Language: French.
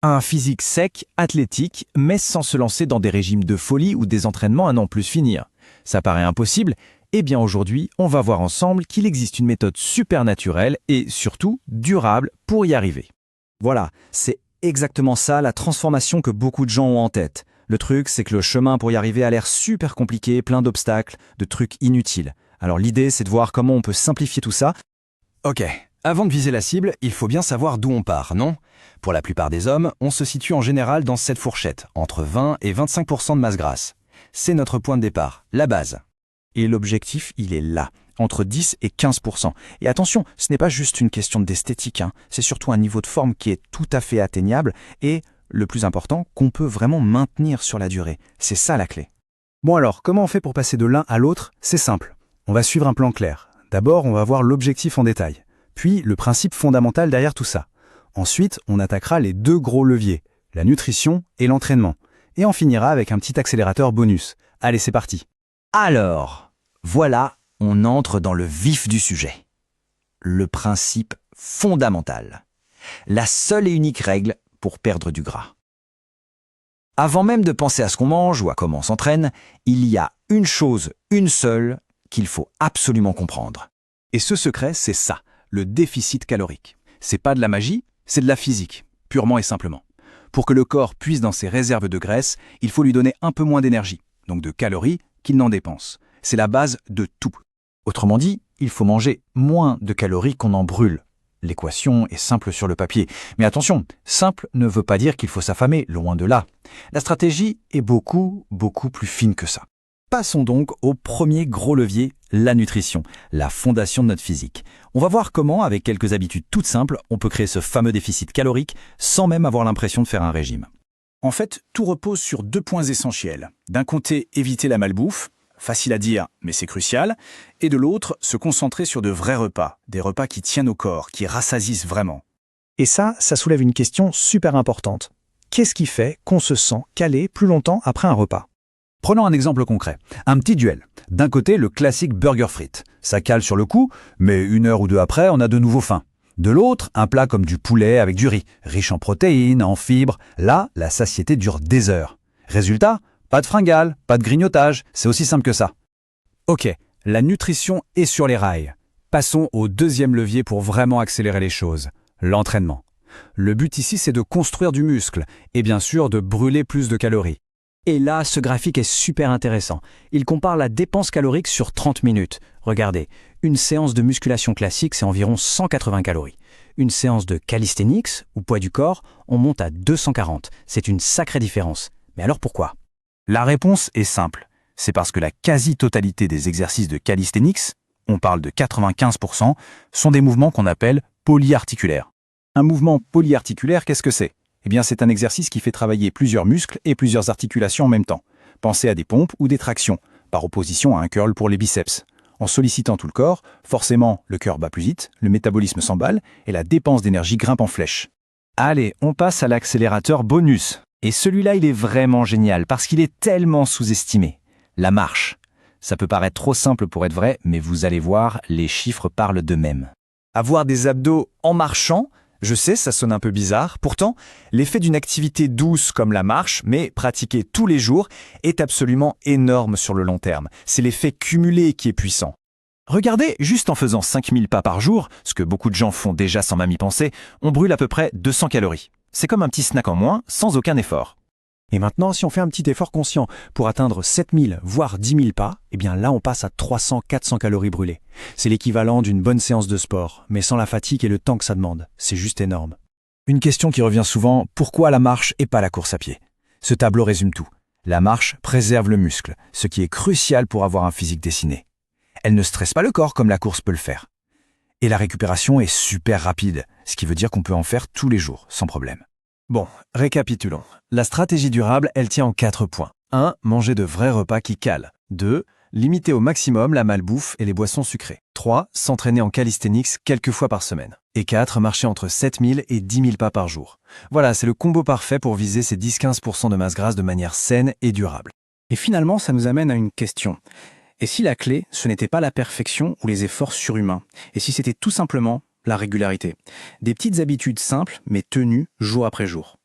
Un physique sec, athlétique, mais sans se lancer dans des régimes de folie ou des entraînements à n'en plus finir. Ça paraît impossible? Eh bien aujourd'hui, on va voir ensemble qu'il existe une méthode super naturelle et surtout durable pour y arriver. Voilà, c'est exactement ça la transformation que beaucoup de gens ont en tête. Le truc, c'est que le chemin pour y arriver a l'air super compliqué, plein d'obstacles, de trucs inutiles. Alors l'idée, c'est de voir comment on peut simplifier tout ça. Ok, avant de viser la cible, il faut bien savoir d'où on part, non? Pour la plupart des hommes, on se situe en général dans cette fourchette, entre 20 et 25% de masse grasse. C'est notre point de départ, la base. Et l'objectif, il est là, entre 10 et 15%. Et attention, ce n'est pas juste une question d'esthétique, c'est surtout un niveau de forme qui est tout à fait atteignable et, le plus important, qu'on peut vraiment maintenir sur la durée. C'est ça la clé. Bon alors, comment on fait pour passer de l'un à l'autre? C'est simple. On va suivre un plan clair. D'abord, on va voir l'objectif en détail, puis le principe fondamental derrière tout ça. Ensuite, on attaquera les deux gros leviers, la nutrition et l'entraînement. Et on finira avec un petit accélérateur bonus. Allez, c'est parti. Alors, voilà, on entre dans le vif du sujet. Le principe fondamental. La seule et unique règle pour perdre du gras. Avant même de penser à ce qu'on mange ou à comment on s'entraîne, il y a une chose, une seule, qu'il faut absolument comprendre. Et ce secret, c'est ça, le déficit calorique. C'est pas de la magie, c'est de la physique, purement et simplement. Pour que le corps puise dans ses réserves de graisse, il faut lui donner un peu moins d'énergie, donc de calories, qu'il n'en dépense. C'est la base de tout. Autrement dit, il faut manger moins de calories qu'on en brûle. L'équation est simple sur le papier. Mais attention, simple ne veut pas dire qu'il faut s'affamer, loin de là. La stratégie est beaucoup plus fine que ça. Passons donc au premier gros levier, la nutrition, la fondation de notre physique. On va voir comment, avec quelques habitudes toutes simples, on peut créer ce fameux déficit calorique sans même avoir l'impression de faire un régime. En fait, tout repose sur deux points essentiels. D'un côté, éviter la malbouffe, facile à dire, mais c'est crucial, et de l'autre, se concentrer sur de vrais repas, des repas qui tiennent au corps, qui rassasisent vraiment. Et ça soulève une question super importante. Qu'est-ce qui fait qu'on se sent calé plus longtemps après un repas? Prenons un exemple concret, un petit duel. D'un côté, le classique burger frites. Ça cale sur le coup, mais une heure ou deux après, on a de nouveau faim. De l'autre, un plat comme du poulet avec du riz, riche en protéines, en fibres. Là, la satiété dure des heures. Résultat, pas de fringales, pas de grignotage, c'est aussi simple que ça. Ok, la nutrition est sur les rails. Passons au deuxième levier pour vraiment accélérer les choses, l'entraînement. Le but ici, c'est de construire du muscle et bien sûr de brûler plus de calories. Et là, ce graphique est super intéressant. Il compare la dépense calorique sur 30 minutes. Regardez, une séance de musculation classique, c'est environ 180 calories. Une séance de calisthenics, ou poids du corps, on monte à 240. C'est une sacrée différence. Mais alors pourquoi? La réponse est simple. C'est parce que la quasi-totalité des exercices de calisthenics, on parle de 95%, sont des mouvements qu'on appelle polyarticulaires. Un mouvement polyarticulaire, qu'est-ce que c'est? Eh bien, c'est un exercice qui fait travailler plusieurs muscles et plusieurs articulations en même temps. Pensez à des pompes ou des tractions, par opposition à un curl pour les biceps. En sollicitant tout le corps, forcément, le cœur bat plus vite, le métabolisme s'emballe et la dépense d'énergie grimpe en flèche. Allez, on passe à l'accélérateur bonus. Et celui-là, il est vraiment génial parce qu'il est tellement sous-estimé. La marche. Ça peut paraître trop simple pour être vrai, mais vous allez voir, les chiffres parlent d'eux-mêmes. Avoir des abdos en marchant, je sais, ça sonne un peu bizarre. Pourtant, l'effet d'une activité douce comme la marche, mais pratiquée tous les jours, est absolument énorme sur le long terme. C'est l'effet cumulé qui est puissant. Regardez, juste en faisant 5000 pas par jour, ce que beaucoup de gens font déjà sans même y penser, on brûle à peu près 200 calories. C'est comme un petit snack en moins, sans aucun effort. Et maintenant, si on fait un petit effort conscient pour atteindre 7000, voire 10 000 pas, eh bien là, on passe à 300-400 calories brûlées. C'est l'équivalent d'une bonne séance de sport, mais sans la fatigue et le temps que ça demande. C'est juste énorme. Une question qui revient souvent, pourquoi la marche et pas la course à pied? Ce tableau résume tout. La marche préserve le muscle, ce qui est crucial pour avoir un physique dessiné. Elle ne stresse pas le corps comme la course peut le faire. Et la récupération est super rapide, ce qui veut dire qu'on peut en faire tous les jours, sans problème. Bon, récapitulons. La stratégie durable, elle tient en 4 points. 1. Manger de vrais repas qui calent. 2. Limiter au maximum la malbouffe et les boissons sucrées. 3. S'entraîner en calisthenics quelques fois par semaine. Et 4. Marcher entre 7000 et 10 000 pas par jour. Voilà, c'est le combo parfait pour viser ces 10-15% de masse grasse de manière saine et durable. Et finalement, ça nous amène à une question. Et si la clé, ce n'était pas la perfection ou les efforts surhumains? Et si c'était tout simplement la régularité? Des petites habitudes simples, mais tenues jour après jour.